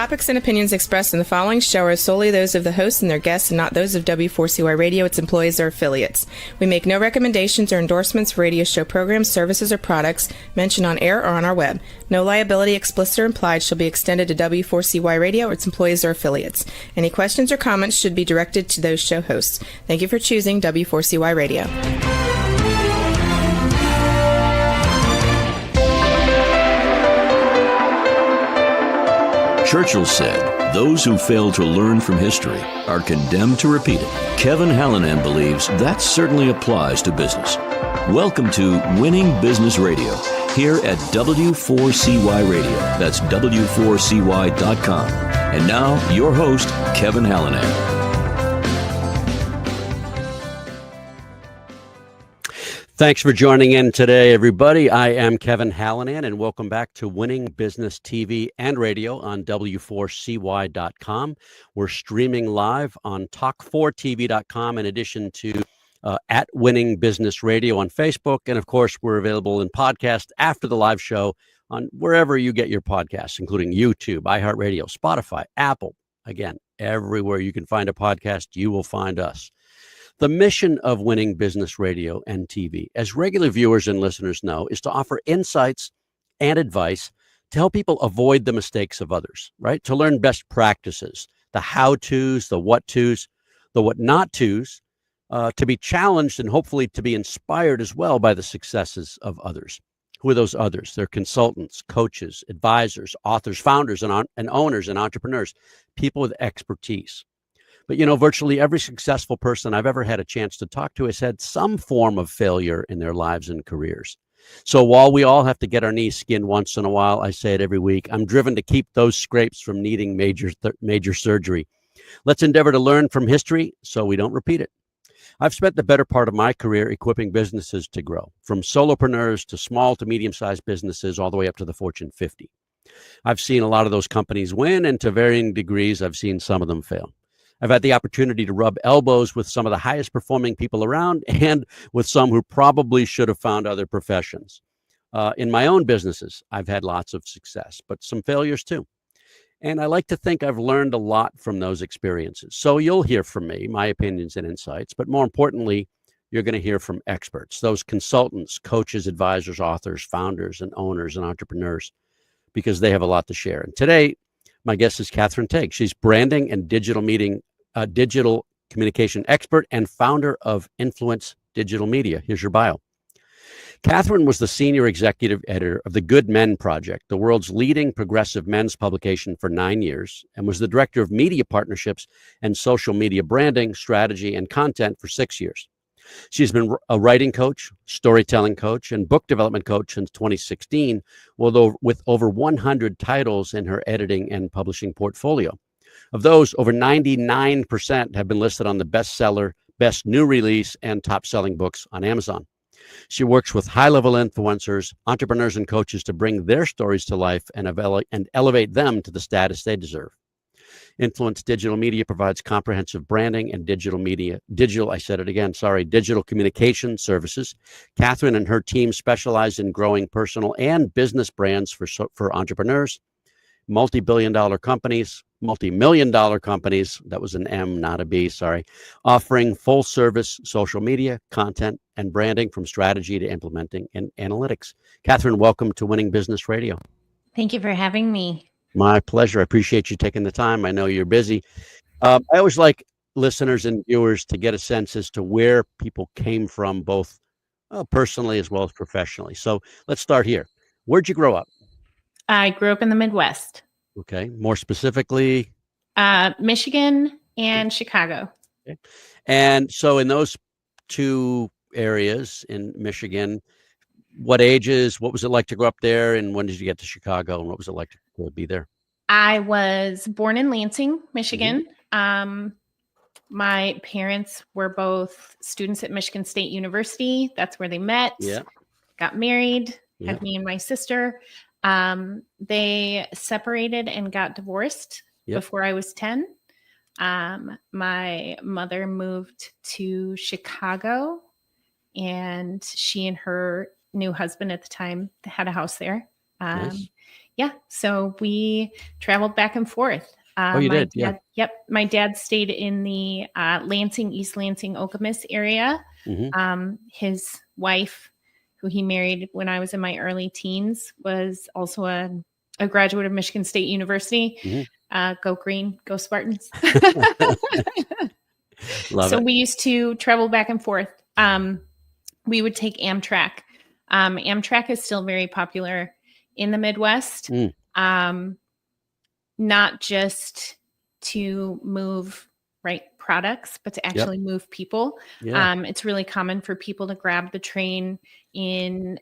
topics and opinions expressed in the following show are solely those of the hosts and their guests and not those of W4CY Radio, its employees, or affiliates. We make no recommendations or endorsements for radio show programs, services, or products mentioned on air or on our web. No liability, explicit or implied, shall be extended to W4CY Radio or its employees or affiliates. Any questions or comments should be directed to those show hosts. Thank you for choosing W4CY Radio. Churchill said, "Those who fail to learn from history are condemned to repeat it." Kevin Hallinan believes that certainly applies to business. Welcome to Winning Business Radio, here at W4CY Radio. That's W4CY.com. And now, your host, Kevin Hallinan. Thanks for joining in today, everybody. I am Kevin Hallinan, and welcome back to Winning Business TV and Radio on W4CY.com. We're streaming live on Talk4TV.com, in addition to at Winning Business Radio on Facebook. And of course, we're available in podcast after the live show on wherever you get your podcasts, including YouTube, iHeartRadio, Spotify, Apple. Again, everywhere you can find a podcast, you will find us. The mission of Winning Business Radio and TV, as regular viewers and listeners know, is to offer insights and advice to help people avoid the mistakes of others, right? To learn best practices, the how-tos, the what-tos, the what-not-tos, to be challenged and hopefully to be inspired as well by the successes of others. Who are those others? They're consultants, coaches, advisors, authors, founders, and owners and entrepreneurs, people with expertise. But, you know, virtually every successful person I've ever had a chance to talk to has had some form of failure in their lives and careers. So while we all have to get our knees skinned once in a while, I say it every week, I'm driven to keep those scrapes from needing major surgery. Let's endeavor to learn from history so we don't repeat it. I've spent the better part of my career equipping businesses to grow, from solopreneurs to small to medium-sized businesses, all the way up to the Fortune 50. I've seen a lot of those companies win, and to varying degrees, I've seen some of them fail. I've had the opportunity to rub elbows with some of the highest performing people around and with some who probably should have found other professions. In my own businesses, I've had lots of success, but some failures too. And I like to think I've learned a lot from those experiences. So you'll hear from me, my opinions and insights, but more importantly, you're going to hear from experts, those consultants, coaches, advisors, authors, founders, and owners and entrepreneurs, because they have a lot to share. And today, my guest is Kathryn Tague. She's branding and digital communication expert and founder of Influence Digital Media. Here's your bio. Kathryn was the senior executive editor of the Good Men Project, the world's leading progressive men's publication, for 9 years, and was the director of media partnerships and social media branding, strategy, and content for 6 years. She's been a writing coach, storytelling coach, and book development coach since 2016, with over 100 titles in her editing and publishing portfolio. Of those, over 99% have been listed on the bestseller, best new release, and top-selling books on Amazon. She works with high-level influencers, entrepreneurs, and coaches to bring their stories to life and elevate them to the status they deserve. Influence Digital Media provides comprehensive branding and digital communication services. Kathryn and her team specialize in growing personal and business brands for entrepreneurs, multi-million-dollar companies, that was an M, not a B, offering full-service social media, content, and branding from strategy to implementing and analytics. Kathryn, welcome to Winning Business Radio. Thank you for having me. My pleasure. I appreciate you taking the time. I know you're busy. I always like listeners and viewers to get a sense as to where people came from, both personally as well as professionally. So let's start here. Where'd you grow up? I grew up in the Midwest. Okay. More specifically? Michigan and Chicago. Okay. And so in those two areas in Michigan, what ages, what was it like to grow up there? And when did you get to Chicago? And what was it like to be there? I was born in Lansing, Michigan. Mm-hmm. My parents were both students at Michigan State University. That's where they met. Yeah. Got married, had me and my sister. They separated and got divorced before I was 10. My mother moved to Chicago, and she and her new husband at the time had a house there. Nice. Yeah. So we traveled back and forth. Oh, you My did? Yeah. dad, yep. My dad stayed in the Lansing, East Lansing, Okemos area. Hmm. His wife, who he married when I was in my early teens, was also a graduate of Michigan State University. Hmm. Go Green, go Spartans. Love So it. we used to travel back and forth. We would take Amtrak. Amtrak is still very popular in the Midwest, Mm. not just to move products, but to Yep. actually move people. Yeah. It's really common for people to grab the train in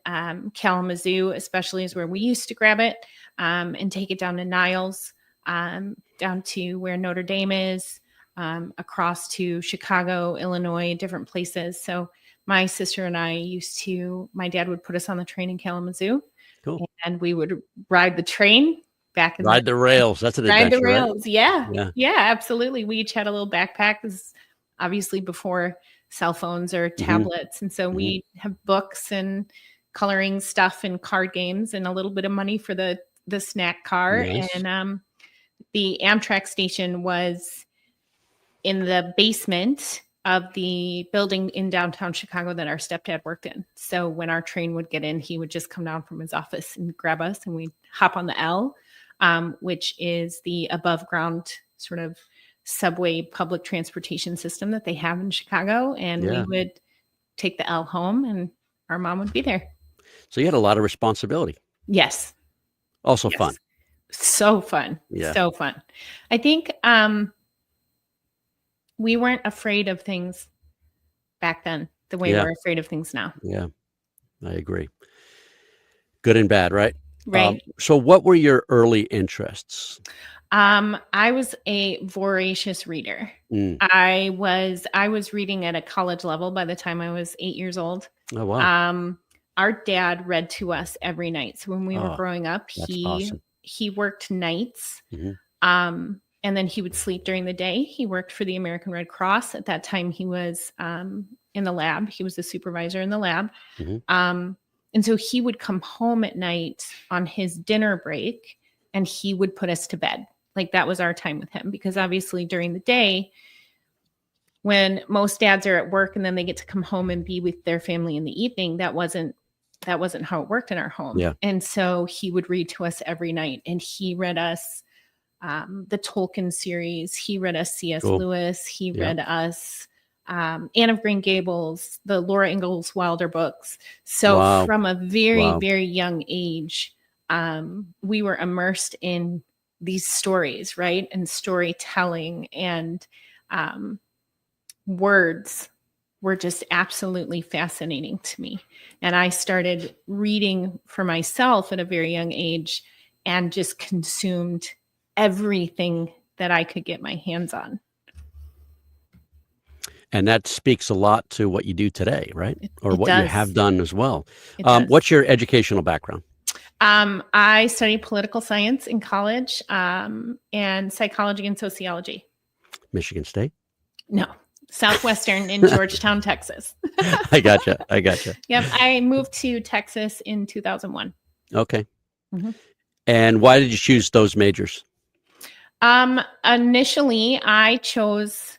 Kalamazoo, especially is where we used to grab it, and take it down to Niles, down to where Notre Dame is, across to Chicago, Illinois, different places. So my sister and I my dad would put us on the train in Kalamazoo, Cool. and we would ride the train back in Ride the rails. That's an Ride the adventure, right? rails. Yeah. Yeah. Yeah, absolutely. We each had a little backpack. This is obviously before cell phones or tablets. And so we have books and coloring stuff and card games and a little bit of money for the snack car. Nice. And the Amtrak station was in the basement of the building in downtown Chicago that our stepdad worked in. So when our train would get in, he would just come down from his office and grab us, and we'd hop on the L, which is the above ground sort of subway public transportation system that they have in Chicago. And we would take the L home, and our mom would be there. So you had a lot of responsibility. Yes. Also Yes. fun. So fun. Yeah. So fun. I think we weren't afraid of things back then the way we're afraid of things now. Yeah, I agree. Good and bad, right? Right. So what were your early interests? I was a voracious reader. Mm. I was reading at a college level by the time I was 8 years old. Oh, wow. Our dad read to us every night. So when we were growing up, awesome. he worked nights. Mhm. And then he would sleep during the day. He worked for the American Red Cross. At that time, he was in the lab. He was the supervisor in the lab. Mhm. And so he would come home at night on his dinner break, and he would put us to bed. Like, that was our time with him, because obviously during the day, when most dads are at work and then they get to come home and be with their family in the evening, that wasn't how it worked in our home. Yeah. And so he would read to us every night, and he read us the Tolkien series. He read us C.S. Cool. Lewis. He read us Anne of Green Gables, the Laura Ingalls Wilder books. So from a very, very young age, we were immersed in these stories, right? And storytelling, and words were just absolutely fascinating to me. And I started reading for myself at a very young age and just consumed everything that I could get my hands on. And that speaks a lot to what you do today, right? Or what you have done as well. What's your educational background? I studied political science in college, and psychology and sociology. Michigan State? No, Southwestern in Georgetown, Texas. I gotcha. Yep. I moved to Texas in 2001. Okay. Mm-hmm. And why did you choose those majors? Initially, I chose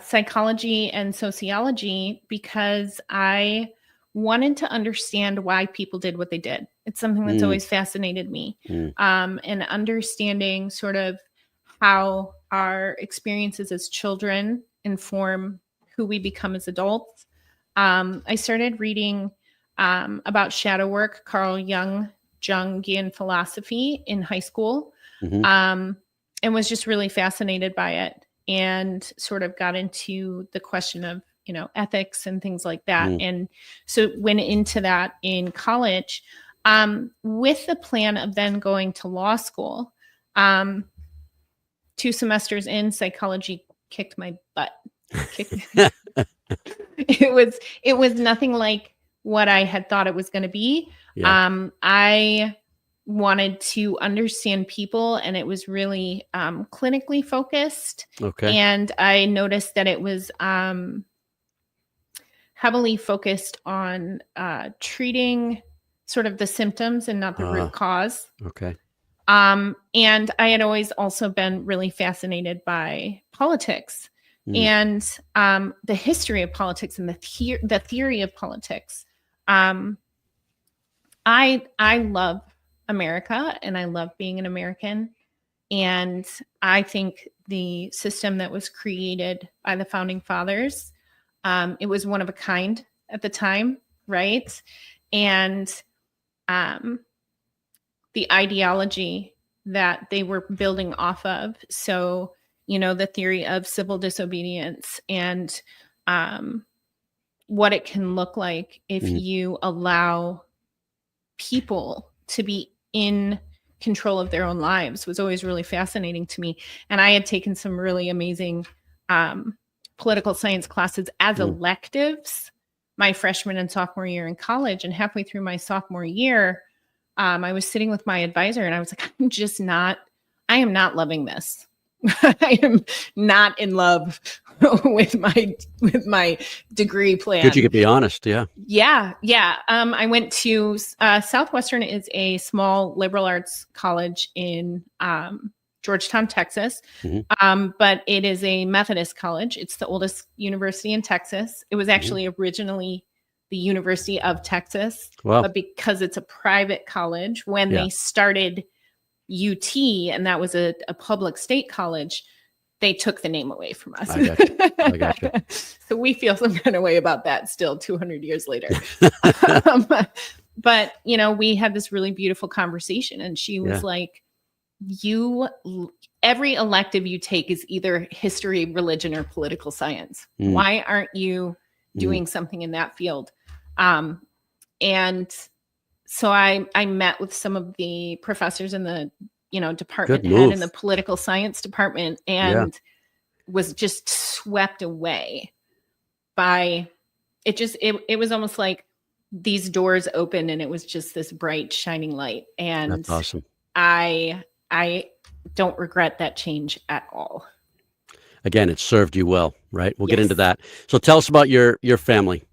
psychology and sociology because I wanted to understand why people did what they did. It's something that's always fascinated me. And understanding sort of how our experiences as children inform who we become as adults. I started reading about shadow work, Carl Jungian philosophy in high school, and was just really fascinated by it, and sort of got into the question of, ethics and things like that. And so went into that in college with the plan of then going to law school. 2 semesters in, psychology kicked my butt. It was nothing like what I had thought it was going to be. Yeah. I wanted to understand people, and it was really clinically focused. Okay. And I noticed that it was heavily focused on treating sort of the symptoms and not the root cause. Okay. And I had always also been really fascinated by politics and the history of politics and the theory of politics. I love America and I love being an American. And I think the system that was created by the founding fathers, it was one of a kind at the time, right? And the ideology that they were building off of. So, the theory of civil disobedience and what it can look like if you allow people to be in control of their own lives was always really fascinating to me. And I had taken some really amazing political science classes as electives my freshman and sophomore year in college. And halfway through my sophomore year, I was sitting with my advisor and I was like, I am not loving this. I am not in love with my degree plan. Good, you could be honest. Yeah. Yeah. I went to Southwestern is a small liberal arts college in Georgetown, Texas. But it is a Methodist college. It's the oldest university in Texas. It was actually originally the University of Texas, but because it's a private college, when they started UT, and that was a public state college, they took the name away from us. I got you. So we feel some kind of way about that still 200 years later. But, we had this really beautiful conversation and she was like, every elective you take is either history, religion, or political science. Why aren't you doing something in that field? And so I met with some of the professors in the, department head in the political science department and was just swept away by it. It was almost like these doors open and it was just this bright shining light. And that's awesome. I don't regret that change at all. Again, it served you well, right? We'll get into that. So tell us about your family.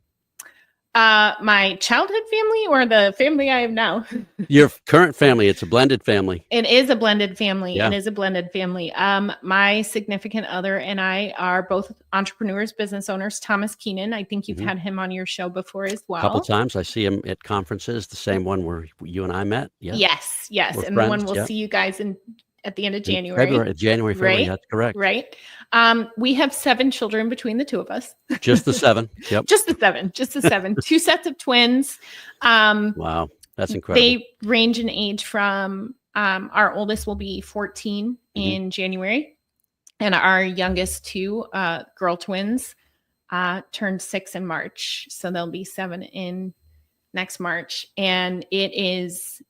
My childhood family or the family I have now? Your current family. It's a blended family. It is a blended family. Yeah. It is a blended family. My significant other and I are both entrepreneurs, business owners. Thomas Keenan. I think you've had him on your show before as well. A couple times. I see him at conferences, the same one where you and I met. Yeah. Yes. We're and friends, the one we'll see you guys at the end of January. February, right? That's correct. Right. We have 7 children between the two of us. Just the 7. Yep. Just the 7. 2 sets of twins. Wow. That's incredible. They range in age from our oldest will be 14 in January. And our youngest 2 girl twins turned 6 in March. So they'll be 7 in next March. And it is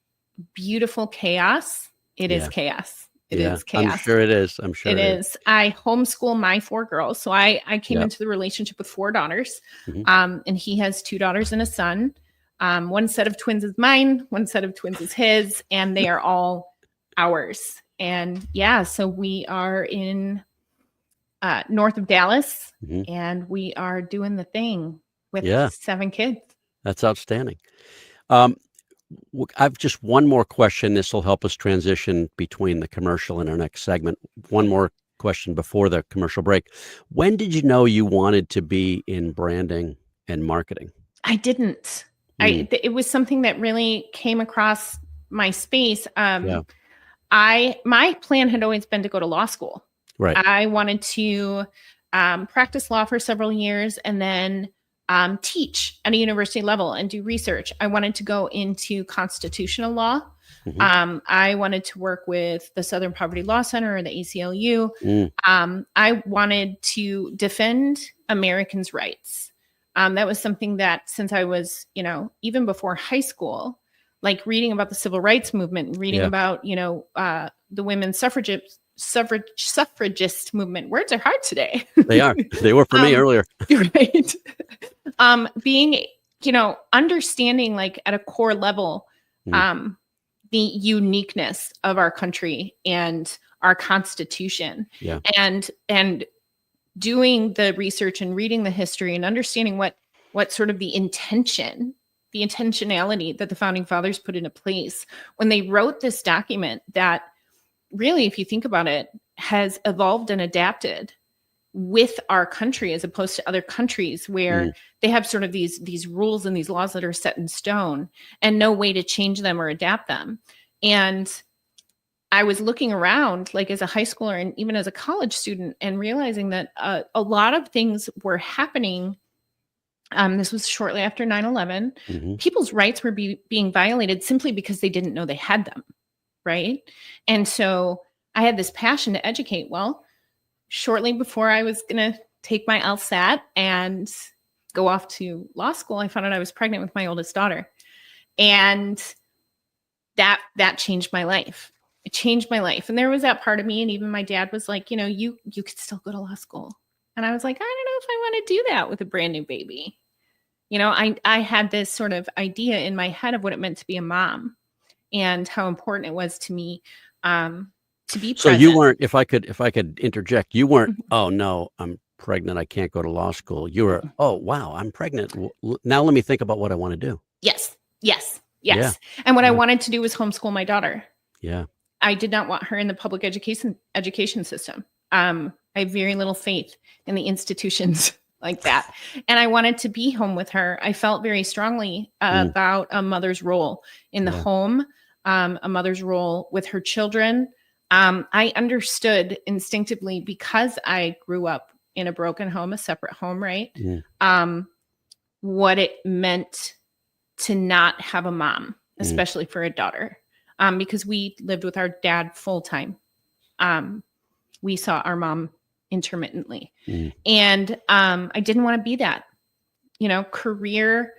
beautiful chaos. It is chaos. It is chaos. I'm sure it is. It is. I homeschool my 4 girls. So I came into the relationship with 4 daughters. And he has 2 daughters and a son. One set of twins is mine. One set of twins is his. And they are all ours. And so we are in north of Dallas. And we are doing the thing with 7 kids. That's outstanding. I've just one more question. This will help us transition between the commercial and our next segment. One more question before the commercial break. When did you know you wanted to be in branding and marketing? I didn't. It was something that really came across my space. My plan had always been to go to law school. Right. I wanted to practice law for several years and then teach at a university level and do research. I wanted to go into constitutional law. I wanted to work with the Southern Poverty Law Center or the ACLU. I wanted to defend Americans' rights. That was something that since I was, even before high school, like reading about the civil rights movement, reading about, the women's suffragist movement. Words are hard today. They are. They were for me earlier. Right. Being, understanding like at a core level, the uniqueness of our country and our Constitution, and doing the research and reading the history and understanding what sort of the intention the intentionality that the founding fathers put into place when they wrote this document that really, if you think about it, has evolved and adapted with our country as opposed to other countries where they have sort of these rules and these laws that are set in stone and no way to change them or adapt them. And I was looking around like as a high schooler and even as a college student and realizing that a lot of things were happening. This was shortly after 9/11. Mm-hmm. People's rights were being violated simply because they didn't know they had them, right? And so I had this passion to educate. Well, shortly before I was going to take my LSAT and go off to law school, I found out I was pregnant with my oldest daughter. And that changed my life. It changed my life. And there was that part of me, and even my dad was like, you could still go to law school. And I was like, I don't know if I want to do that with a brand new baby. I had this sort of idea in my head of what it meant to be a mom and how important it was to me to be present. So you weren't, if I could interject, you weren't, oh no, I'm pregnant, I can't go to law school. You were, oh wow, I'm pregnant. Now let me think about what I want to do. Yes. Yeah. And what I wanted to do was homeschool my daughter. Yeah. I did not want her in the public education system. I have very little faith in the institutions like that. And I wanted to be home with her. I felt very strongly about a mother's role in the home, a mother's role with her children. I understood instinctively, because I grew up in a broken home, a separate home, right? What it meant to not have a mom, especially for a daughter, because we lived with our dad full time. We saw our mom intermittently. And I didn't want to be that. Career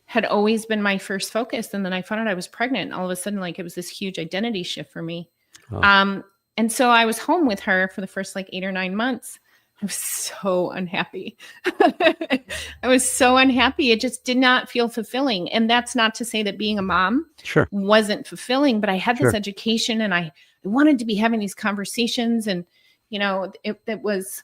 had always been my first focus. And then I found out I was pregnant. And all of a sudden, like, it was this huge identity shift for me. Oh. And so I was home with her for the first 8 or 9 months. I was so unhappy. I was so unhappy. It just did not feel fulfilling. And that's not to say that being a mom wasn't fulfilling, but I had this education and I wanted to be having these conversations. And, it was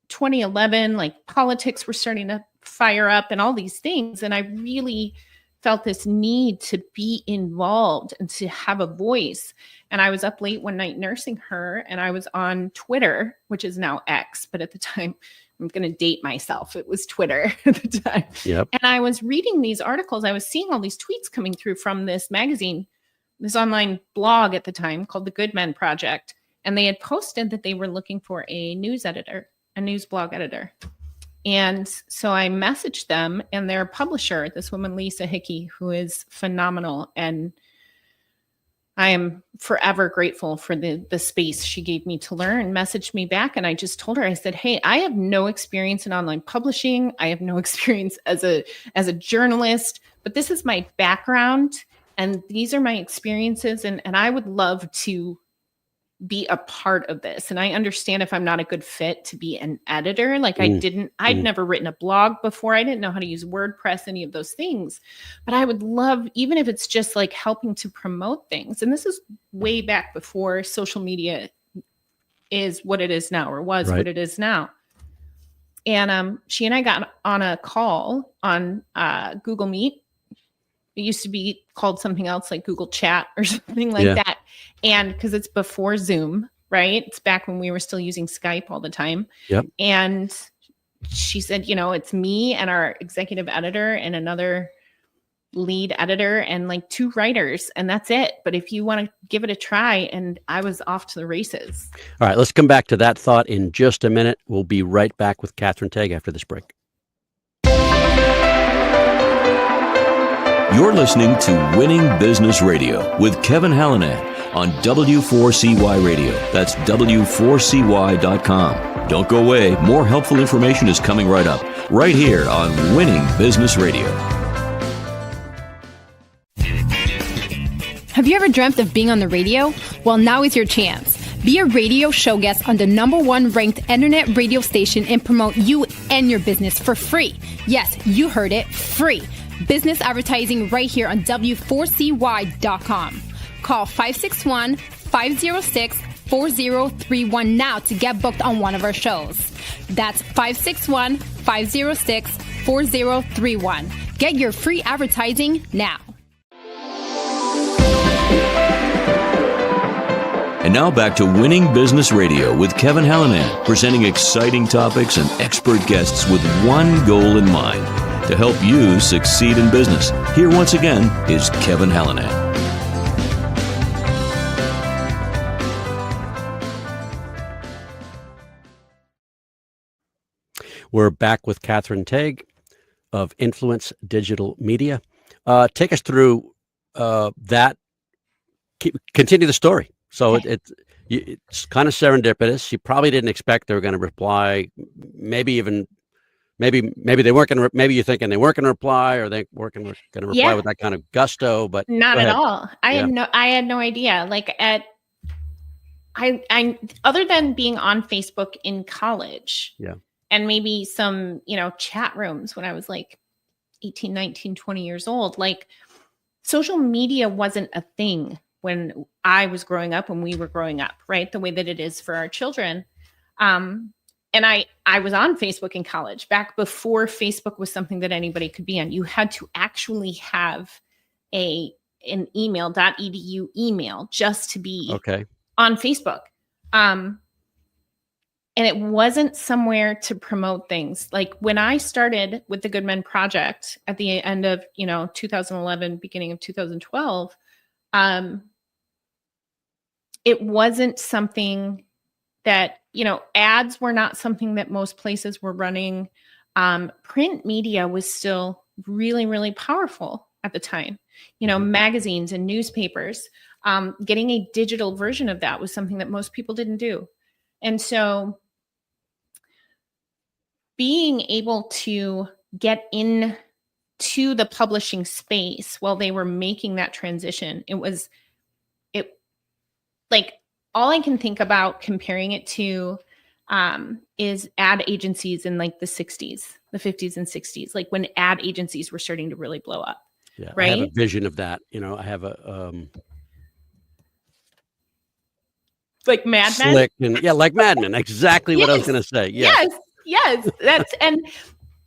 2011, politics were starting to fire up and all these things. And I really felt this need to be involved and to have a voice. And I was up late one night nursing her, and I was on Twitter, which is now X, but at the time, I'm going to date myself. It was Twitter at the time. Yep. And I was reading these articles. I was seeing all these tweets coming through from this magazine, this online blog at the time called the Good Men Project. And they had posted that they were looking for a news blog editor. And so I messaged them, and their publisher, this woman, Lisa Hickey, who is phenomenal. And I am forever grateful for the space she gave me to learn, messaged me back. And I just told her, I said, hey, I have no experience in online publishing. I have no experience as a journalist, but this is my background and these are my experiences. And I would love to be a part of this. And I understand if I'm not a good fit to be an editor. I'd never written a blog before. I didn't know how to use WordPress, any of those things, but I would love, even if it's just helping to promote things. And this is way back before social media is what it is now, or was what it is now. And she and I got on a call on Google Meet. It used to be called something else like Google Chat or something like that. And because it's before Zoom, right? It's back when we were still using Skype all the time. Yep. And she said, it's me and our executive editor and another lead editor and 2 writers, and that's it. But if you want to give it a try, and I was off to the races. All right, let's come back to that thought in just a minute. We'll be right back with Kathryn Tague after this break. You're listening to Winning Business Radio with Kevin Hallinan on W4CY Radio. That's W4CY.com. Don't go away. More helpful information is coming right up, right here on Winning Business Radio. Have you ever dreamt of being on the radio? Well, now is your chance. Be a radio show guest on the #1 ranked internet radio station and promote you and your business for free. Yes, you heard it, free. Business advertising right here on W4CY.com. Call 561-506-4031 now to get booked on one of our shows. That's 561-506-4031. Get your free advertising now. And now back to Winning Business Radio with Kevin Hallinan, presenting exciting topics and expert guests with one goal in mind, to help you succeed in business. Here once again is Kevin Hallinan. We're back with Kathryn Tague of Influence Digital Media. Take us through that. Continue the story. So Okay. it's kind of serendipitous. She probably didn't expect they were going to reply. Maybe they weren't going to. Maybe you're thinking they weren't going to reply, or they weren't going to reply with that kind of gusto. But Not go at ahead. all. I had no idea. Like I other than being on Facebook in college. Yeah. And maybe some, chat rooms when I was like 18, 19, 20 years old. Like social media wasn't a thing when I was growing up, when we were growing up, right? The way that it is for our children. And I was on Facebook in college back before Facebook was something that anybody could be on. You had to actually have an email, .edu email just to be on Facebook. And it wasn't somewhere to promote things. Like when I started with the Good Men Project at the end of, 2011, beginning of 2012, it wasn't something that, ads were not something that most places were running. Print media was still really, really powerful at the time. Magazines and newspapers, getting a digital version of that was something that most people didn't do. And so being able to get into the publishing space while they were making that transition, it like all I can think about comparing it to is ad agencies in like the 60s, the 50s and 60s, like when ad agencies were starting to really blow up. Yeah, right? I have a vision of that. I have a like Mad Men. Slick and like Mad Men. Exactly what I was going to say. Yes. That's and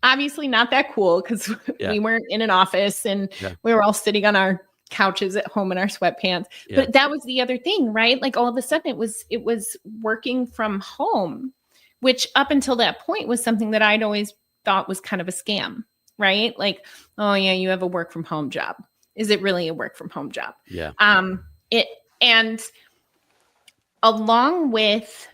obviously not that cool because we weren't in an office and we were all sitting on our couches at home in our sweatpants. Yeah. But that was the other thing, right? Like all of a sudden it was working from home, which up until that point was something that I'd always thought was kind of a scam, right? Like, oh yeah, you have a work from home job. Is it really a work from home job? Yeah. And along with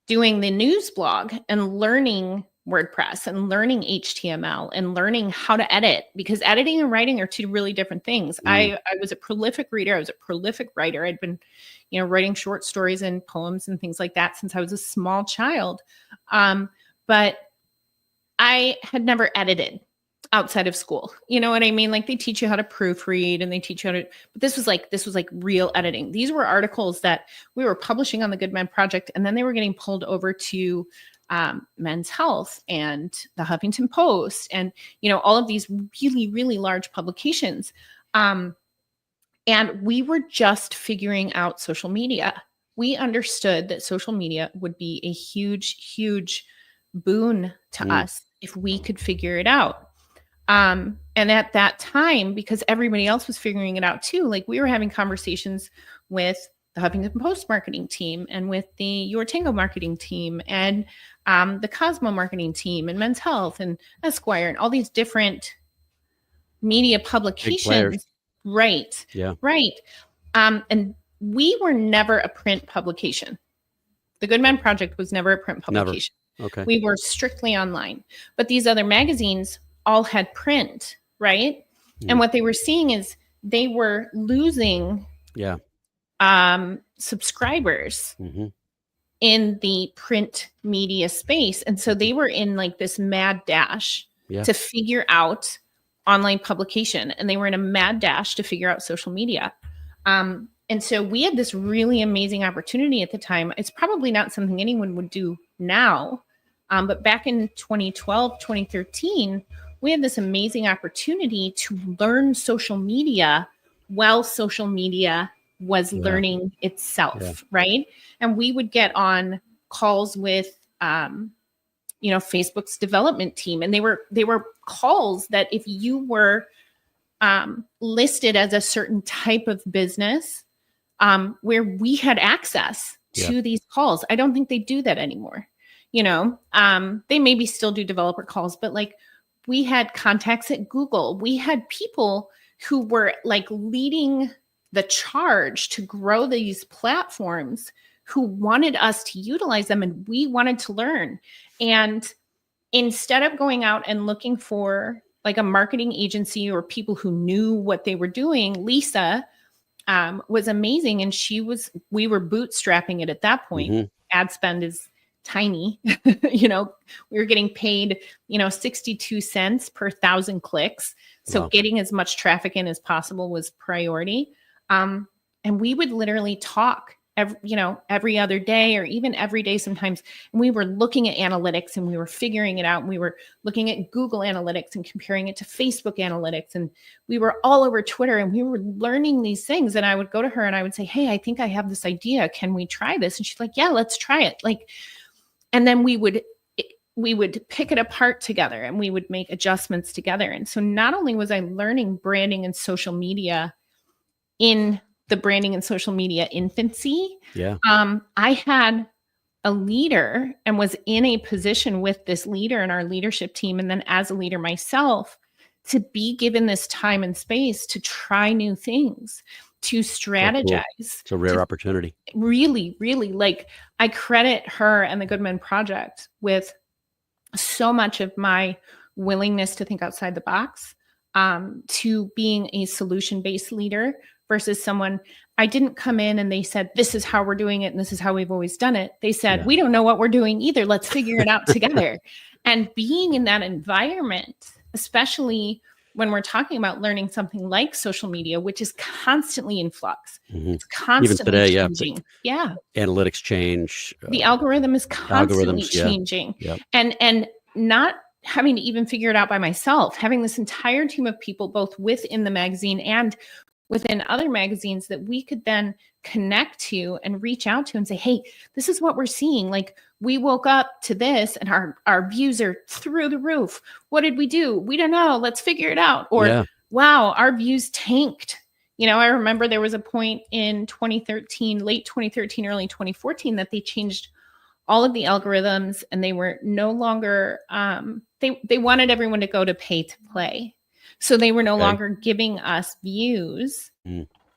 doing the news blog and learning WordPress and learning HTML and learning how to edit, because editing and writing are two really different things. I was a prolific reader. I was a prolific writer. I'd been, writing short stories and poems and things like that since I was a small child. But I had never edited outside of school. You know what I mean? Like they teach you how to proofread and they teach you how to, but this was like real editing. These were articles that we were publishing on the Good Men Project, and then they were getting pulled over to Men's Health and the Huffington Post and, all of these really, really large publications. And we were just figuring out social media. We understood that social media would be a huge, huge boon to us if we could figure it out. And at that time, because everybody else was figuring it out too, like we were having conversations with the Huffington Post marketing team and with the Your Tango marketing team and the Cosmo marketing team and Men's Health and Esquire and all these different media publications. Right. Yeah. Right. And we were never a print publication. The Good Men Project was never a print publication. Never. Okay. We were strictly online. But these other magazines all had print, right? And what they were seeing is they were losing subscribers in the print media space. And so they were in like this mad dash to figure out online publication. And they were in a mad dash to figure out social media. And so we had this really amazing opportunity at the time. It's probably not something anyone would do now. But back in 2012, 2013, we had this amazing opportunity to learn social media while social media was learning itself, right? And we would get on calls with Facebook's development team. And they were calls that if you were listed as a certain type of business, where we had access to these calls. I don't think they do that anymore. They maybe still do developer calls, but like we had contacts at Google. We had people who were like leading the charge to grow these platforms who wanted us to utilize them, and we wanted to learn. And instead of going out and looking for like a marketing agency or people who knew what they were doing, Lisa was amazing. And we were bootstrapping it at that point. Mm-hmm. Ad spend is tiny. We were getting paid, 62 cents per 1,000 clicks. So getting as much traffic in as possible was priority. And we would literally talk every other day or even every day sometimes. And we were looking at analytics and we were figuring it out. And we were looking at Google Analytics and comparing it to Facebook Analytics. And we were all over Twitter and we were learning these things. And I would go to her and I would say, hey, I think I have this idea. Can we try this? And she's like, yeah, let's try it. And then we would pick it apart together and we would make adjustments together. And so not only was I learning branding and social media in the branding and social media infancy, I had a leader and was in a position with this leader in our leadership team. And then as a leader myself, to be given this time and space to try new things, to strategize. It's a rare opportunity. Really, really, I credit her and the Goodman Project with so much of my willingness to think outside the box, to being a solution-based leader versus someone. I didn't come in and they said, this is how we're doing it and this is how we've always done it. They said, we don't know what we're doing either. Let's figure it out together. And being in that environment, especially when we're talking about learning something like social media, which is constantly in flux. Mm-hmm. It's constantly even today, changing. Analytics change. The algorithm is constantly changing. And not having to even figure it out by myself, having this entire team of people, both within the magazine and within other magazines that we could then connect to and reach out to and say, hey, this is what we're seeing. We woke up to this and our views are through the roof. What did we do? We don't know. Let's figure it out. Or, wow, our views tanked. I remember there was a point in 2013, late 2013, early 2014, that they changed all of the algorithms and they were no longer, they wanted everyone to go to pay to play. So they were no longer giving us views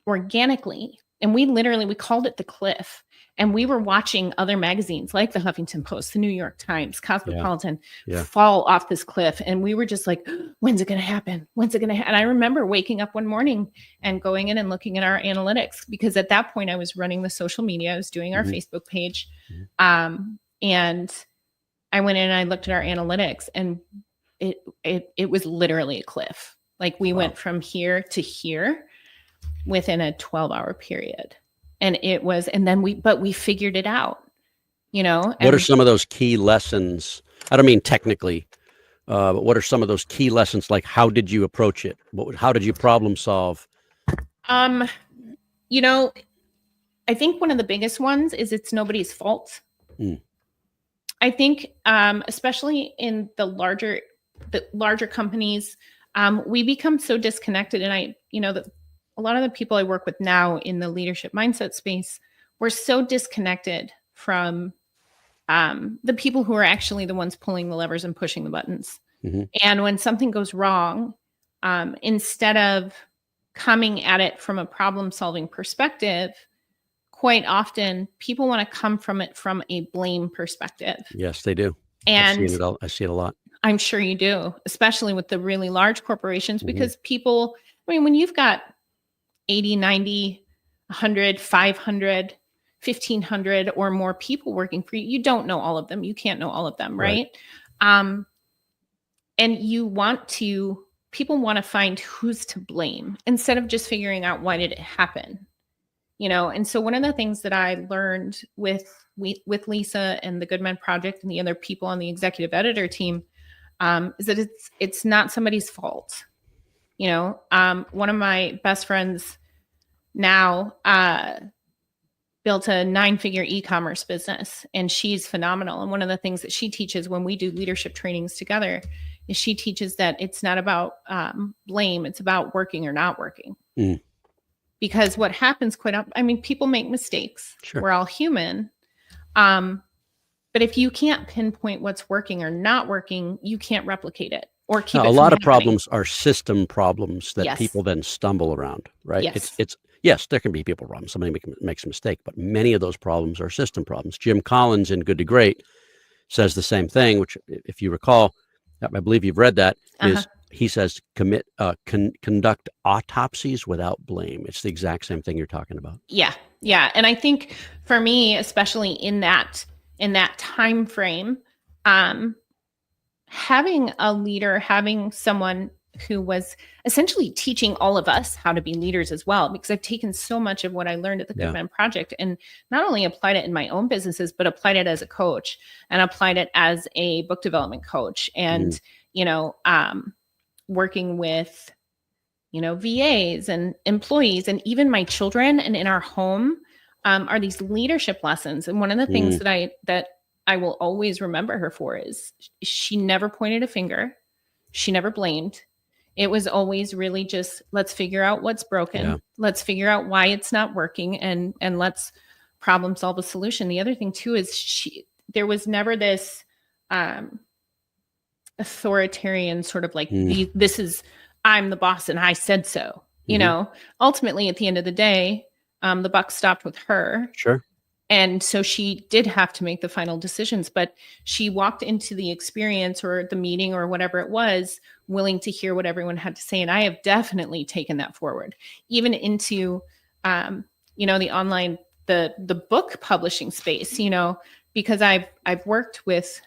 organically. And we called it the cliff. And we were watching other magazines like the Huffington Post, the New York Times, Cosmopolitan fall off this cliff. And we were just like, when's it going to happen? When's it going to happen? And I remember waking up one morning and going in and looking at our analytics, because at that point I was running the social media. I was doing our Facebook page. And I went in and I looked at our analytics and it was literally a cliff. We went from here to here within a 12-hour period. And we figured it out, What are some of those key lessons? I don't mean technically, but what are some of those key lessons? How did you approach it? How did you problem solve? I think one of the biggest ones is it's nobody's fault. I think, especially in the larger companies, we become so disconnected. And a lot of the people I work with now in the leadership mindset space, we're so disconnected from the people who are actually the ones pulling the levers and pushing the buttons. Mm-hmm. And when something goes wrong, instead of coming at it from a problem-solving perspective, quite often people want to come from it from a blame perspective. Yes, they do. And I see it a lot. I'm sure you do, especially with the really large corporations, because people, when you've got 80, 90, 100, 500, 1,500 or more people working for you, you don't know all of them. You can't know all of them, right? And people want to find who's to blame instead of just figuring out why did it happen, And so one of the things that I learned with Lisa and the Goodman Project and the other people on the executive editor team is that it's not somebody's fault. One of my best friends now, built a 9-figure e-commerce business, and she's phenomenal. And one of the things that she teaches when we do leadership trainings together is she teaches that it's not about blame. It's about working or not working. Because what happens people make mistakes. Sure. We're all human. But if you can't pinpoint what's working or not working, you can't replicate it or keep it. A lot of problems are system problems that Yes. people then stumble around, right? Yes. Yes, there can be people problems. Somebody makes a mistake, but many of those problems are system problems. Jim Collins in Good to Great says the same thing, which, if you recall, I believe you've read that, is he says conduct autopsies without blame. It's the exact same thing you're talking about. Yeah. And I think for me, especially in that time frame, having a leader, having someone who was essentially teaching all of us how to be leaders as well, because I've taken so much of what I learned at the Goodman Project and not only applied it in my own businesses, but applied it as a coach and applied it as a book development coach and, working with, VAs and employees and even my children and in our home are these leadership lessons. And one of the things that I will always remember her for is she never pointed a finger. She never blamed. It was always really just, let's figure out what's broken. Yeah. Let's figure out why it's not working and let's problem solve a solution. The other thing too is there was never this authoritarian sort of like, this is, I'm the boss and I said so. Ultimately at the end of the day, the buck stopped with her. Sure. And so she did have to make the final decisions, but she walked into the experience or the meeting or whatever it was, willing to hear what everyone had to say. And I have definitely taken that forward, even into, the online, the book publishing space, because I've worked with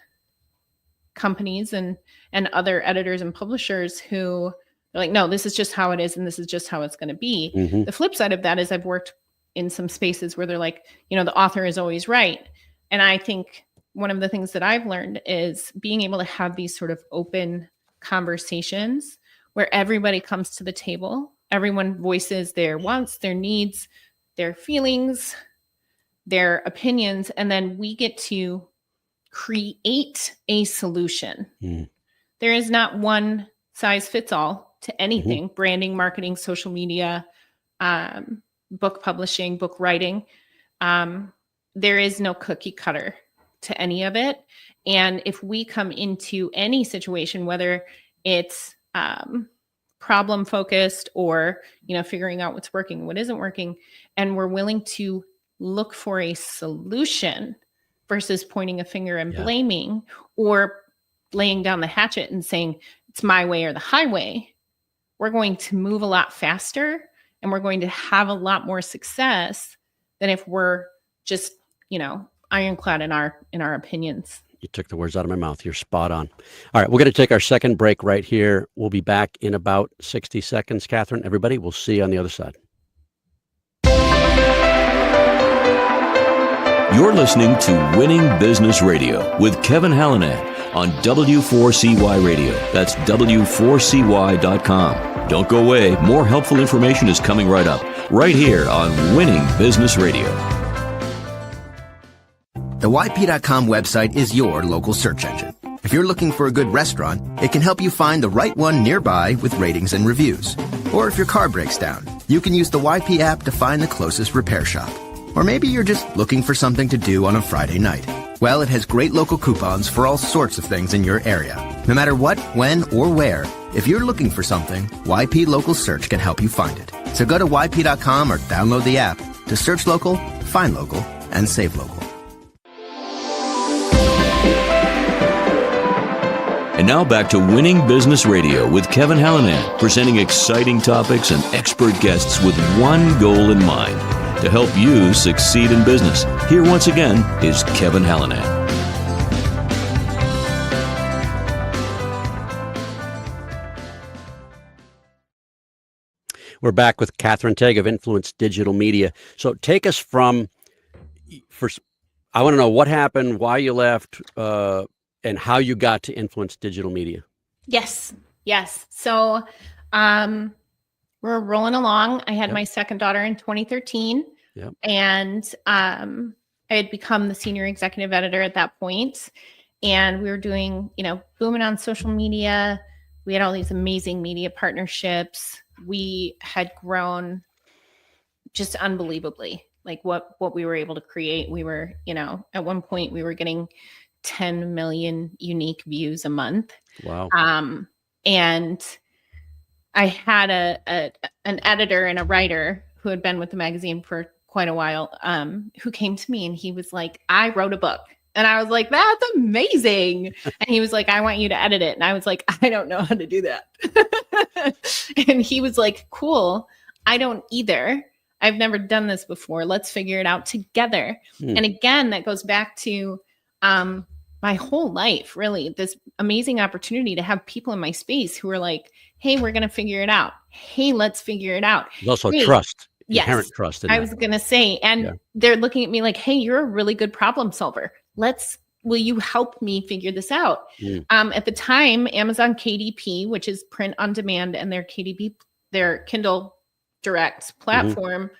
companies and other editors and publishers who are like, no, this is just how it is. And this is just how it's going to be. The flip side of that is I've worked in some spaces where they're like, the author is always right. And I think one of the things that I've learned is being able to have these sort of open conversations where everybody comes to the table, everyone voices their wants, their needs, their feelings, their opinions, and then we get to create a solution. There is not one size fits all to anything, branding, marketing, social media, book publishing, book writing. There is no cookie cutter to any of it. And if we come into any situation, whether it's problem focused or, figuring out what's working, what isn't working, and we're willing to look for a solution versus pointing a finger and blaming or laying down the hatchet and saying it's my way or the highway, we're going to move a lot faster and we're going to have a lot more success than if we're just, ironclad in our opinions. You took the words out of my mouth. You're spot on. All right, we're going to take our second break right here. We'll be back in about 60 seconds, Kathryn. Everybody, we'll see you on the other side. You're listening to Winning Business Radio with Kevin Hallinan on W4CY Radio. That's W4CY.com. Don't go away. More helpful information is coming right up, right here on Winning Business Radio. The YP.com website is your local search engine. If you're looking for a good restaurant, it can help you find the right one nearby with ratings and reviews. Or if your car breaks down, you can use the YP app to find the closest repair shop. Or maybe you're just looking for something to do on a Friday night. Well, it has great local coupons for all sorts of things in your area. No matter what, when, or where, if you're looking for something, YP Local Search can help you find it. So go to YP.com or download the app to search local, find local, and save local. And now back to Winning Business Radio with Kevin Hallinan, presenting exciting topics and expert guests with one goal in mind: to help you succeed in business. Here once again is Kevin Hallinan. We're back with Kathryn Tague of Influence Digital Media. So take us from, first, I want to know what happened, why you left, and how you got to Influence Digital Media. Yes. So we're rolling along. I had my second daughter in 2013. Yep. And I had become the senior executive editor at that point. And we were doing, booming on social media. We had all these amazing media partnerships. We had grown just unbelievably, like what we were able to create. We were, at one point we were getting 10 million unique views a month. Wow. And I had an editor and a writer who had been with the magazine for quite a while, who came to me and he was like, I wrote a book. And I was like, that's amazing. And he was like, I want you to edit it. And I was like, I don't know how to do that. And he was like, cool. I don't either. I've never done this before. Let's figure it out together. And again, that goes back to my whole life, really, this amazing opportunity to have people in my space who are like, hey, we're going to figure it out. Hey, let's figure it out. There's also hey, trust, yes, inherent trust. In I that. was going to say, and they're looking at me like, hey, you're a really good problem solver. Will you help me figure this out? At the time, Amazon KDP, which is print on demand, and their KDP, their Kindle Direct platform,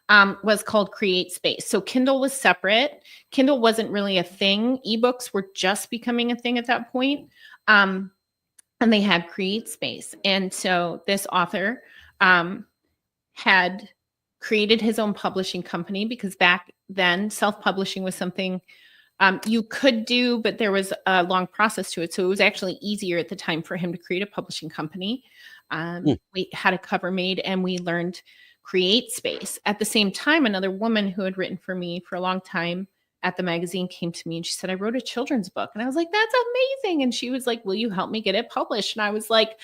was called Create Space. So Kindle was separate. Kindle wasn't really a thing. eBooks were just becoming a thing at that point. And they had Create Space. And so this author had created his own publishing company, because back then self-publishing was something you could do, but there was a long process to it. So it was actually easier at the time for him to create a publishing company. We had a cover made and we learned Create Space. At the same time, another woman who had written for me for a long time at the magazine came to me and she said, I wrote a children's book. And I was like, that's amazing. And she was like, will you help me get it published? And I was like,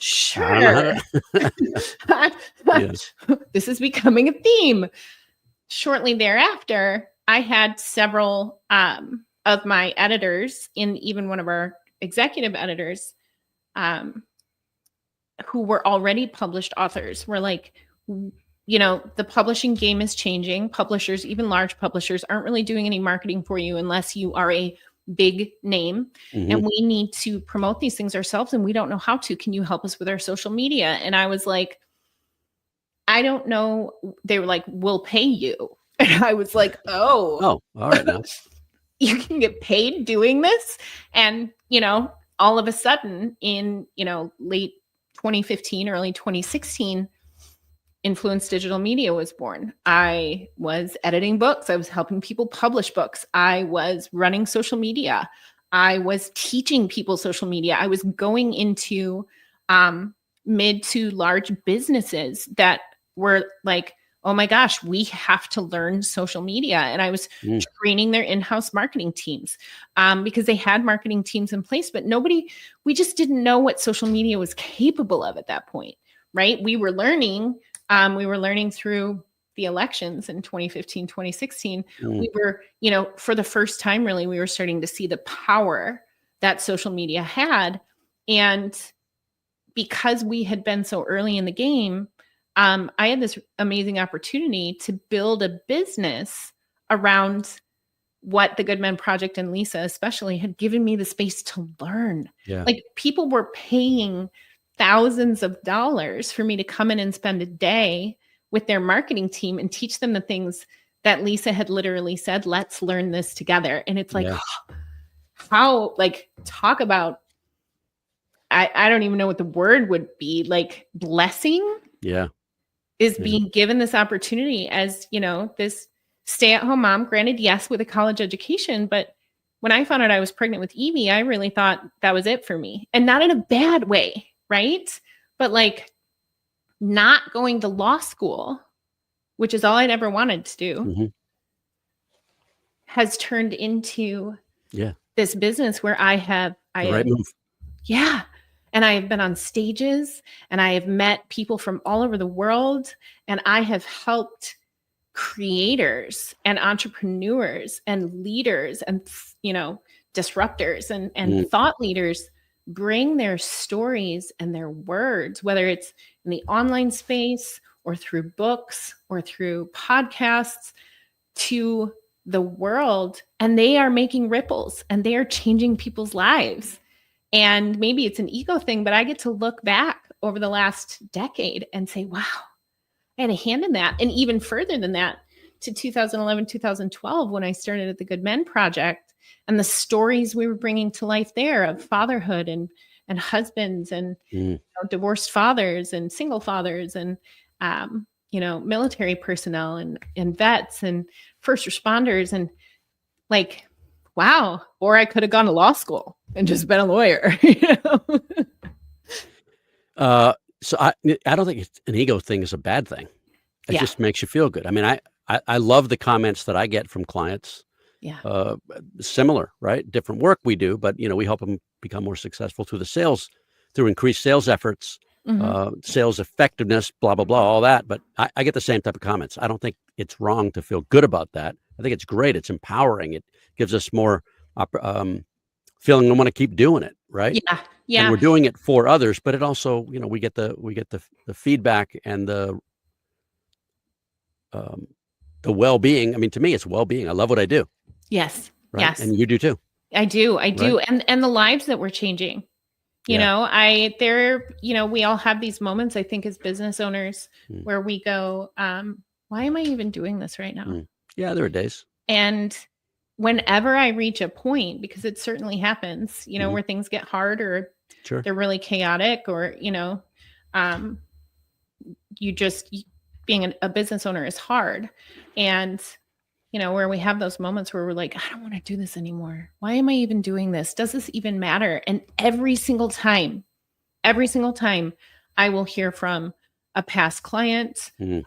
sure. This is becoming a theme. Shortly thereafter, I had several of my editors, and even one of our executive editors, who were already published authors, were like, the publishing game is changing. Publishers, even large publishers, aren't really doing any marketing for you unless you are a big name. And we need to promote these things ourselves, and we don't know how to. Can you help us with our social media? And I was like, I don't know. They were like, we'll pay you. And I was like, oh, all right now. You can get paid doing this? And, all of a sudden in, late 2015, early 2016, Influence Digital Media was born. I was editing books. I was helping people publish books. I was running social media. I was teaching people social media. I was going into mid to large businesses that were like, oh my gosh, we have to learn social media. And I was training their in-house marketing teams because they had marketing teams in place, but we just didn't know what social media was capable of at that point, right? We were learning through the elections in 2015, 2016. We were, for the first time, really, we were starting to see the power that social media had. And because we had been so early in the game, I had this amazing opportunity to build a business around what the Good Men Project and Lisa especially had given me the space to learn. Yeah. Like, people were paying thousands of dollars for me to come in and spend a day with their marketing team and teach them the things that Lisa had literally said, let's learn this together. And it's like, how, like, talk about, I don't even know what the word would be, like, blessing. Is being given this opportunity as, this stay-at-home mom, granted, yes, with a college education. But when I found out I was pregnant with Evie, I really thought that was it for me. And not in a bad way, right? But like, not going to law school, which is all I'd ever wanted to do, has turned into this business where I have move. Yeah. And I have been on stages and I have met people from all over the world, and I have helped creators and entrepreneurs and leaders and, disruptors and thought leaders bring their stories and their words, whether it's in the online space or through books or through podcasts, to the world. And they are making ripples and they are changing people's lives. And maybe it's an ego thing, but I get to look back over the last decade and say, wow, I had a hand in that. And even further than that, to 2011, 2012, when I started at the Good Men Project, and the stories we were bringing to life there of fatherhood and husbands and divorced fathers and single fathers and, military personnel and vets and first responders, and like, wow. Or I could have gone to law school and just been a lawyer. So I don't think an ego thing is a bad thing. It Yeah. just makes you feel good. I mean, I love the comments that I get from clients. Yeah. Similar, right? Different work we do, but we help them become more successful through increased sales efforts, sales effectiveness, blah, blah, blah, all that. But I get the same type of comments. I don't think it's wrong to feel good about that. I think it's great. It's empowering. It gives us more feeling we want to keep doing it, right? Yeah. Yeah. And we're doing it for others, but it also, we get the feedback and the well-being. I mean, to me, it's well-being. I love what I do. Yes. Right? Yes. And you do too. I do. Right? And the lives that we're changing, we all have these moments, I think, as business owners where we go, why am I even doing this right now? Yeah, there are days. And whenever I reach a point, because it certainly happens, where things get hard or Sure. they're really chaotic, or, being a business owner is hard. And, where we have those moments where we're like, I don't want to do this anymore. Why am I even doing this? Does this even matter? And every single time, I will hear from a past client, one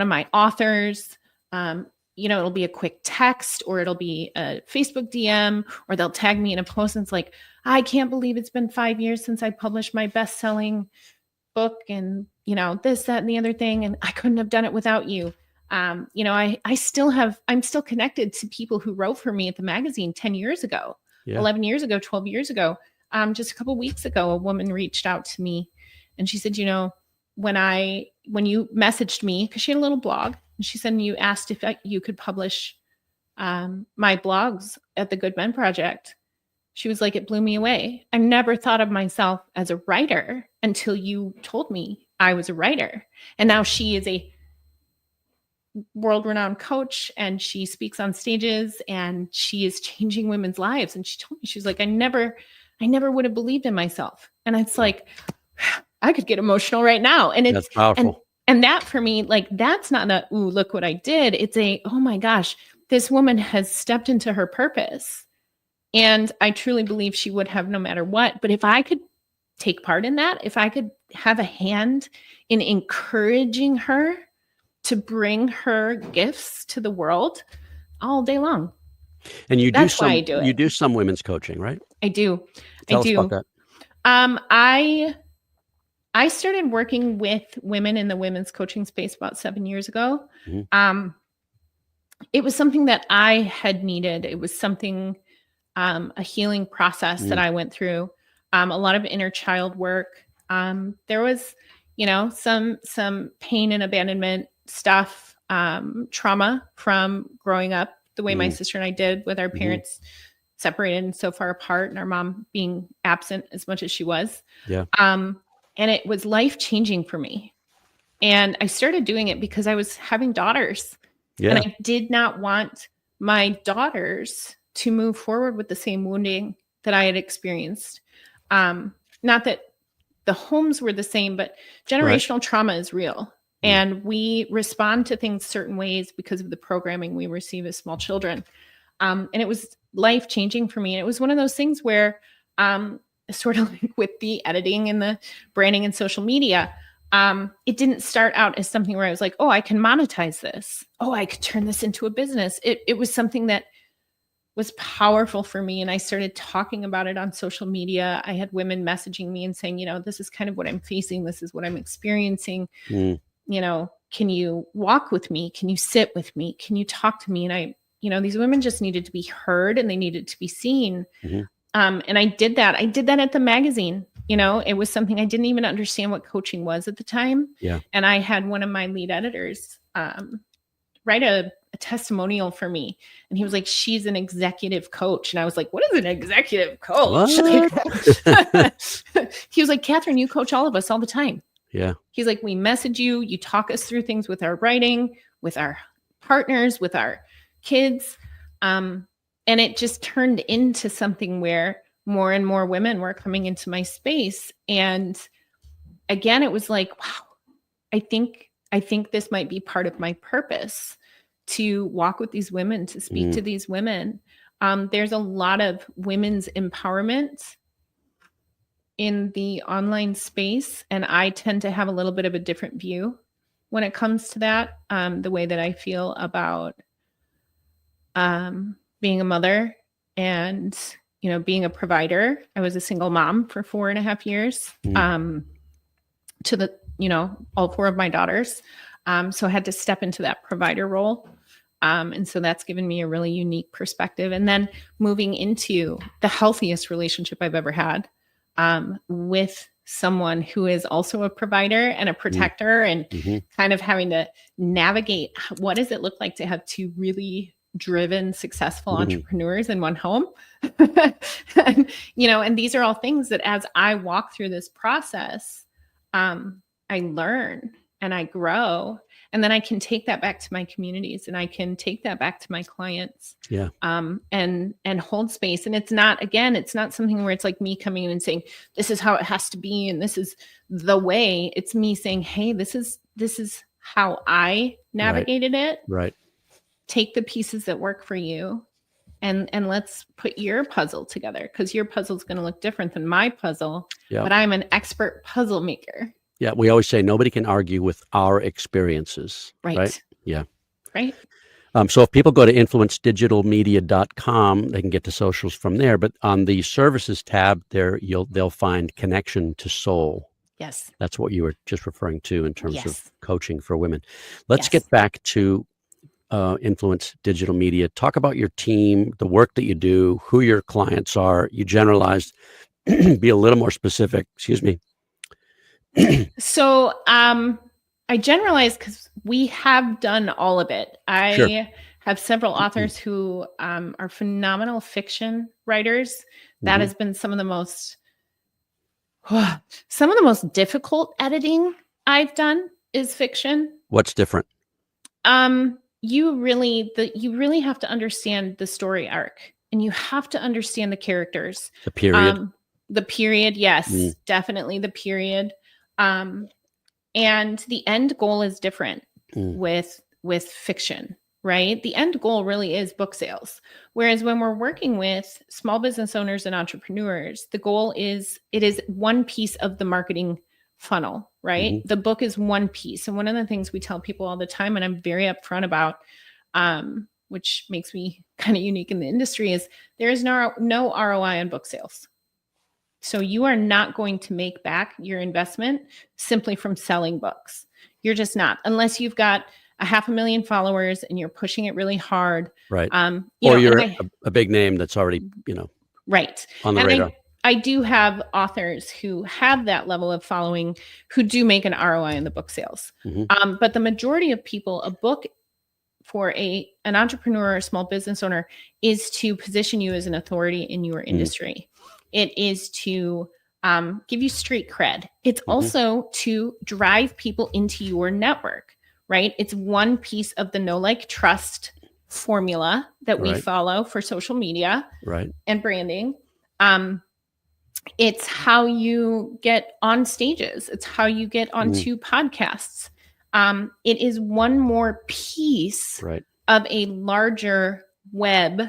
of my authors, it'll be a quick text, or it'll be a Facebook DM, or they'll tag me in a post and it's like, I can't believe it's been 5 years since I published my best-selling book, and, this, that, and the other thing. And I couldn't have done it without you. I'm still connected to people who wrote for me at the magazine 10 years ago, 11 years ago, 12 years ago. Just a couple of weeks ago, a woman reached out to me and she said, when you messaged me, because she had a little blog, and she said, you asked if you could publish my blogs at the Good Men Project. She was like, it blew me away. I never thought of myself as a writer until you told me I was a writer. And now she is a world-renowned coach, and she speaks on stages, and she is changing women's lives. And she told me, she was like, I never would have believed in myself. And it's like, I could get emotional right now. And it's that's powerful. And that for me, like, that's not a, ooh, look what I did. It's a, oh my gosh, this woman has stepped into her purpose. And I truly believe she would have no matter what. But if I could take part in that, if I could have a hand in encouraging her to bring her gifts to the world all day long. And you That's why I do it. You do some women's coaching, right? I do. Tell us about that. I started working with women in the women's coaching space about 7 years ago. It was something that I had needed. It was something, a healing process that I went through. A lot of inner child work. There was, some pain and abandonment stuff, trauma from growing up the way my sister and I did, with our parents separated and so far apart, and our mom being absent as much as she was. Yeah. And it was life-changing for me. And I started doing it because I was having daughters. Yeah. And I did not want my daughters to move forward with the same wounding that I had experienced. Not that the homes were the same, but generational trauma is real. And we respond to things certain ways because of the programming we receive as small children. And it was life-changing for me. And it was one of those things where, sort of like with the editing and the branding and social media, it didn't start out as something where I was like, oh, I can monetize this. Oh, I could turn this into a business. It was something that was powerful for me. And I started talking about it on social media. I had women messaging me and saying, this is kind of what I'm facing. This is what I'm experiencing. Can you walk with me? Can you sit with me? Can you talk to me? And these women just needed to be heard, and they needed to be seen. And I did that. I did that at the magazine. It was something I didn't even understand what coaching was at the time. Yeah. And I had one of my lead editors write a testimonial for me. And he was like, she's an executive coach. And I was like, what is an executive coach? He was like, Kathryn, you coach all of us all the time. Yeah. He's like, we message you, you talk us through things with our writing, with our partners, with our kids. And it just turned into something where more and more women were coming into my space. And again, it was like, wow, I think this might be part of my purpose, to walk with these women, to speak to these women. There's a lot of women's empowerment in the online space, and I tend to have a little bit of a different view when it comes to that. The way that I feel about being a mother and, being a provider. I was a single mom for 4.5 years to the, all 4 of my daughters. So I had to step into that provider role. And so that's given me a really unique perspective. And then moving into the healthiest relationship I've ever had with someone who is also a provider and a protector, and kind of having to navigate, what does it look like to have 2 really driven, successful entrepreneurs in one home? and these are all things that as I walk through this process, I learn and I grow, and then I can take that back to my communities, and I can take that back to my clients. Yeah. And hold space. And it's not something where it's like me coming in and saying, this is how it has to be, and this is the way. It's me saying, hey, this is how I navigated it. Right. Take the pieces that work for you, and let's put your puzzle together, because your puzzle is going to look different than my puzzle. Yeah. But I'm an expert puzzle maker. Yeah. We always say nobody can argue with our experiences. Right. Yeah. Right. So if people go to influencedigitalmedia.com, they can get the socials from there. But on the services tab there, they'll find connection to soul. Yes. That's what you were just referring to in terms Yes. of coaching for women. Let's Yes. get back to Influence Digital Media. Talk about your team, the work that you do, who your clients are. You generalized. Be a little more specific. Excuse me. So I generalize because we have done all of it. I have several authors who are phenomenal fiction writers. That has been some of the most difficult editing I've done is fiction. What's different? You really have to understand the story arc, and you have to understand the characters. The period. The period, yes, definitely the period. And the end goal is different with fiction, right? The end goal really is book sales. Whereas when we're working with small business owners and entrepreneurs, the goal is, it is one piece of the marketing funnel, right? The book is one piece. And one of the things we tell people all the time, and I'm very upfront about, which makes me kind of unique in the industry, is there is no ROI on book sales. So you are not going to make back your investment simply from selling books. You're just not, unless you've got 500,000 followers and you're pushing it really hard. Right. Or you're a big name that's already, right. on the radar. I do have authors who have that level of following who do make an ROI in the book sales. But the majority of people, a book for an entrepreneur or a small business owner is to position you as an authority in your industry. It is to give you street cred. It's also to drive people into your network, right? It's one piece of the know, like, trust formula that we follow for social media and branding. It's how you get on stages. It's how you get onto podcasts. It is one more piece of a larger web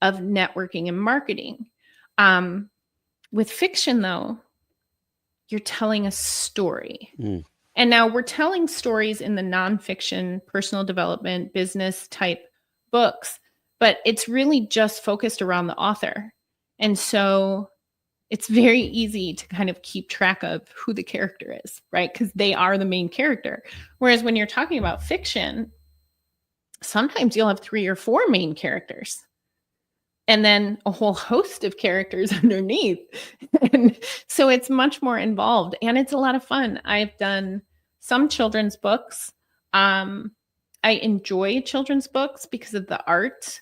of networking and marketing. With fiction, though, you're telling a story. And now we're telling stories in the nonfiction, personal development, business type books, but it's really just focused around the author. And so it's very easy to kind of keep track of who the character is, right? Because they are the main character. Whereas when you're talking about fiction, sometimes you'll have 3 or 4 main characters, and then a whole host of characters underneath. And so it's much more involved, and it's a lot of fun. I've done some children's books. I enjoy children's books because of the art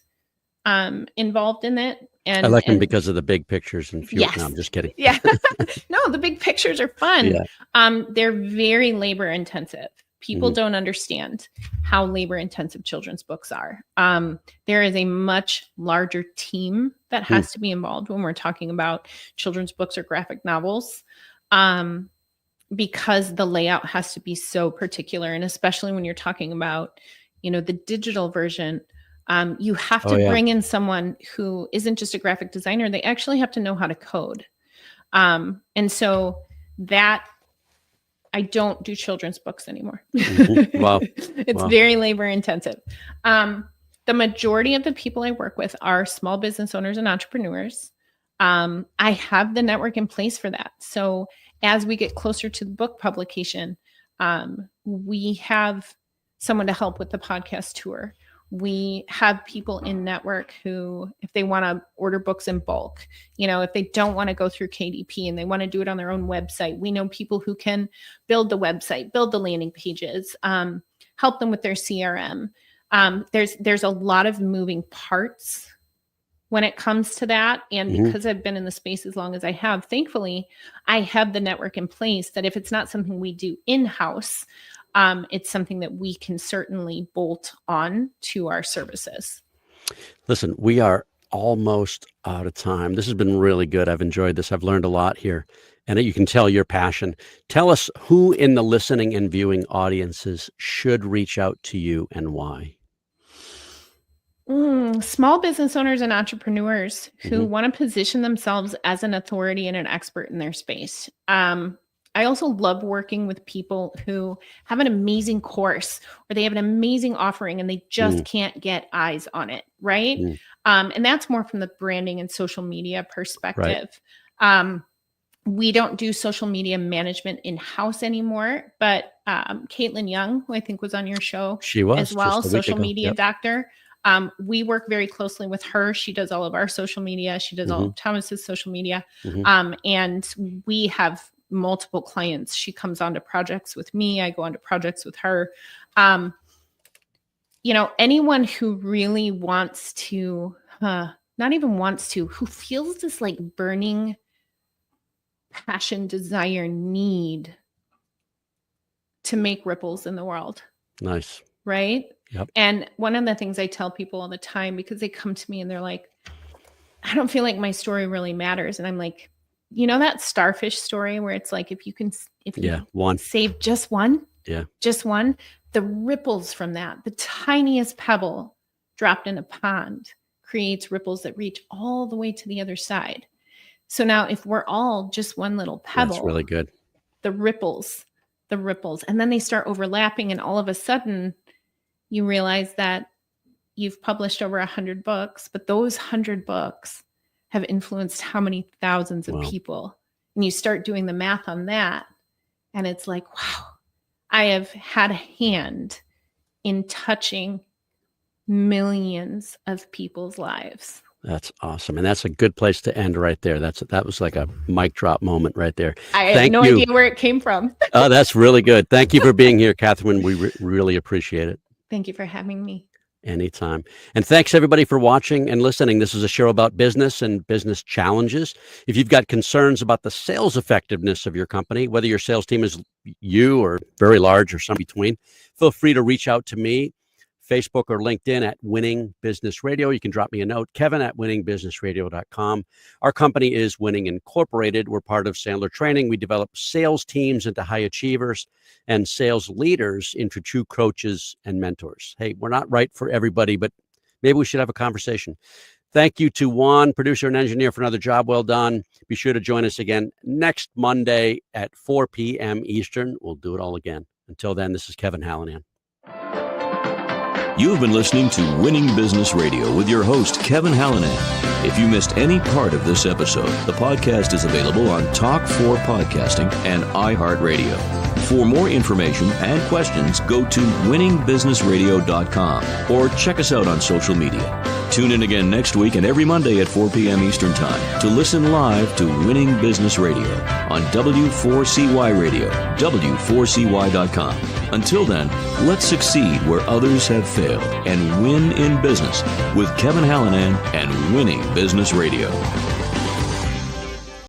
involved in it. And I like them because of the big pictures and few. Yes. No, I'm just kidding. Yeah. No, the big pictures are fun. Yeah. They're very labor intensive. People don't understand how labor intensive children's books are. There is a much larger team that has to be involved when we're talking about children's books or graphic novels, because the layout has to be so particular. And especially when you're talking about, the digital version, you have to bring in someone who isn't just a graphic designer. They actually have to know how to code. And so that I don't do children's books anymore. Wow. It's very labor intensive. The majority of the people I work with are small business owners and entrepreneurs. I have the network in place for that. So as we get closer to the book publication, we have someone to help with the podcast tour. We have people in network who, if they want to order books in bulk, if they don't want to go through KDP and they want to do it on their own website, we know people who can build the website, build the landing pages, help them with their CRM. There's a lot of moving parts when it comes to that. And because I've been in the space as long as I have, thankfully, I have the network in place that if it's not something we do in-house, it's something that we can certainly bolt on to our services. Listen, we are almost out of time. This has been really good. I've enjoyed this. I've learned a lot here, and you can tell your passion. Tell us who in the listening and viewing audiences should reach out to you and why. Small business owners and entrepreneurs who want to position themselves as an authority and an expert in their space. I also love working with people who have an amazing course or they have an amazing offering and they just can't get eyes on it, right? And that's more from the branding and social media perspective. Right. We don't do social media management in-house anymore, but Caitlin Young, who I think was on your show she was, as well, social media doctor. We work very closely with her. She does all of our social media. She does all of Thomas's social media. And we have multiple clients. She comes onto projects with me. I go onto projects with her. Anyone who really wants to, who feels this like burning passion, desire, need to make ripples in the world. Nice. Right? Yep. And one of the things I tell people all the time, because they come to me and they're like, I don't feel like my story really matters. And I'm like, that starfish story where it's like, if you save just one, the ripples from that, the tiniest pebble dropped in a pond creates ripples that reach all the way to the other side. So now if we're all just one little pebble, that's really good. The ripples, and then they start overlapping. And all of a sudden you realize that you've published over 100 books, but those 100 books have influenced how many thousands of people. And you start doing the math on that. And it's like, wow, I have had a hand in touching millions of people's lives. That's awesome. And that's a good place to end right there. That was like a mic drop moment right there. I have no idea where it came from. Oh, that's really good. Thank you for being here, Kathryn. We really appreciate it. Thank you for having me. Anytime. And thanks everybody for watching and listening. This is a show about business and business challenges. If you've got concerns about the sales effectiveness of your company, whether your sales team is you or very large or some between, feel free to reach out to me, Facebook or LinkedIn at Winning Business Radio. You can drop me a note, kevin@winningbusinessradio.com. Our company is Winning Incorporated. We're part of Sandler Training. We develop sales teams into high achievers and sales leaders into true coaches and mentors. Hey, we're not right for everybody, but maybe we should have a conversation. Thank you to Juan, producer and engineer, for another job well done. Be sure to join us again next Monday at 4 p.m. Eastern. We'll do it all again. Until then, this is Kevin Hallinan. You have been listening to Winning Business Radio with your host, Kevin Hallinan. If you missed any part of this episode, the podcast is available on Talk4 Podcasting and iHeartRadio. For more information and questions, go to winningbusinessradio.com or check us out on social media. Tune in again next week and every Monday at 4 p.m. Eastern Time to listen live to Winning Business Radio on W4CY Radio, W4CY.com. Until then, let's succeed where others have failed and win in business with Kevin Hallinan and Winning Business Radio.